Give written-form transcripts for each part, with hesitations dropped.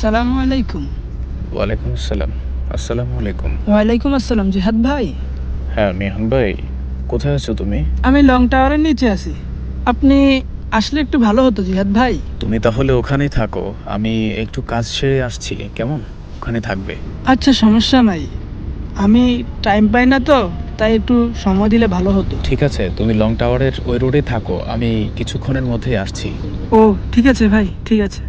আসসালামু আলাইকুম। ওয়ালাইকুম আসসালাম। আসসালামু আলাইকুম। ওয়ালাইকুম আসসালাম জিহাদ ভাই। হ্যাঁ মিহান ভাই, কোথায় আছো তুমি? আমি লং টাওয়ারের নিচে আছি। আপনি আসলে একটু ভালো হতো জিহাদ ভাই। তুমি তাহলে ওখানেই থাকো, আমি একটু কাজ সেরে আসছি, কেমন? ওখানে থাকবে। আচ্ছা, সমস্যা নাই। আমি টাইম পাই না তো, তাই একটু সময় দিলে ভালো হতো। ঠিক আছে, তুমি লং টাওয়ারের ওই রোডে থাকো, আমি কিছুক্ষণের মধ্যেই আসছি। ও ঠিক আছে ভাই, ঠিক আছে।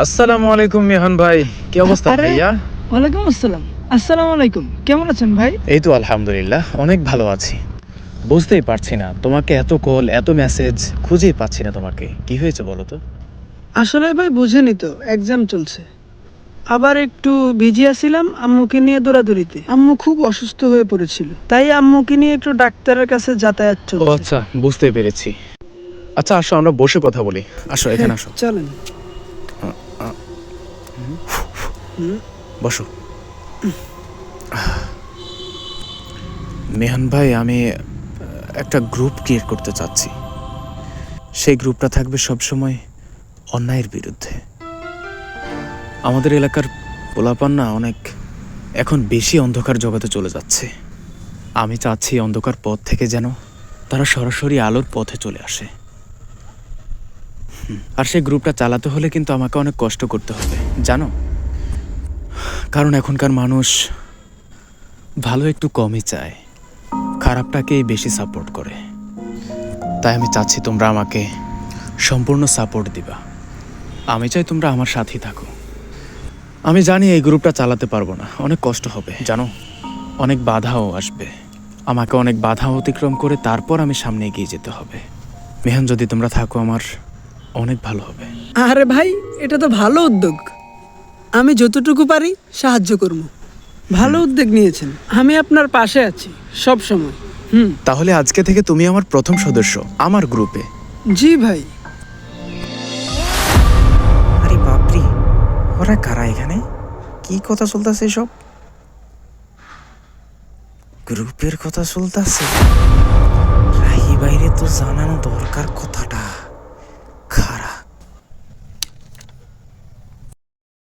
আসসালামু আলাইকুম মিহান ভাই, কি অবস্থা আরে, ভাইয়া? ওয়ালাইকুম আসসালাম। আসসালামু আলাইকুম, কেমন আছেন ভাই? এই তো আলহামদুলিল্লাহ, অনেক ভালো আছি। বুঝতেই পারছি না, তোমাকে এত কল এত মেসেজ খুঁজেই পাচ্ছি না তোমাকে, কি হয়েছে বলো তো? আসলে ভাই বুঝেনি তো, এক্সাম চলছে। আবার একটু বিজি আছিলাম আম্মুকে নিয়ে দৌড়াদৌড়িতে। আম্মু খুব অসুস্থ হয়ে পড়েছিল, তাই আম্মুকে নিয়ে একটু ডাক্তারের কাছে যাতায়াত ও চলছে। আচ্ছা, বুঝতে পেরেছি। আচ্ছা আসো, আমরা বসে কথা বলি। আসো, এখানে আসো। চলেন। বসো। মেহান ভাই, আমি একটা গ্রুপ ক্রিয়েট করতে চাচ্ছি। সেই গ্রুপটা থাকবে সবসময় অন্যায়ের বিরুদ্ধে। আমাদের এলাকার পোলাপান না অনেক এখন বেশি অন্ধকার জগতে চলে যাচ্ছে। আমি চাচ্ছি অন্ধকার পথ থেকে যেন তারা সরাসরি আলোর পথে চলে আসে। আর সেই গ্রুপটা চালাতে হলে কিন্তু আমাকে অনেক কষ্ট করতে হবে, জানো? কারণ এখনকার মানুষ ভালো একটু কমই চায়, খারাপটাকেই বেশি সাপোর্ট করে। তাই আমি চাচ্ছি তোমরা আমাকে সম্পূর্ণ সাপোর্ট দিবা। আমি চাই তোমরা আমার সাথেই থাকো। আমি জানি এই গ্রুপটা চালাতে পারবো না, অনেক কষ্ট হবে, জানো? অনেক বাধাও আসবে, আমাকে অনেক বাধা অতিক্রম করে তারপর আমি সামনে এগিয়ে যেতে হবে। মেহান, যদি তোমরা থাকো আমার অনেক ভালো হবে। আরে ভাই, এটা তো ভালো উদ্যোগ। আমি যতটুকু পারি সাহায্য করব। ভালো উদ্যোগ নিয়েছেন, আমি আপনার পাশে আছি সব সময়। তাহলে আজকে থেকে তুমি আমার প্রথম সদস্য আমার গ্রুপে। জি ভাই। আরে বাপরে, ওরা কারা এখানে? কি কথা চলতেছে সব? গ্রুপের কথা চলতেছে? রাহি বাইরে তো জানানো দরকার কথাটা।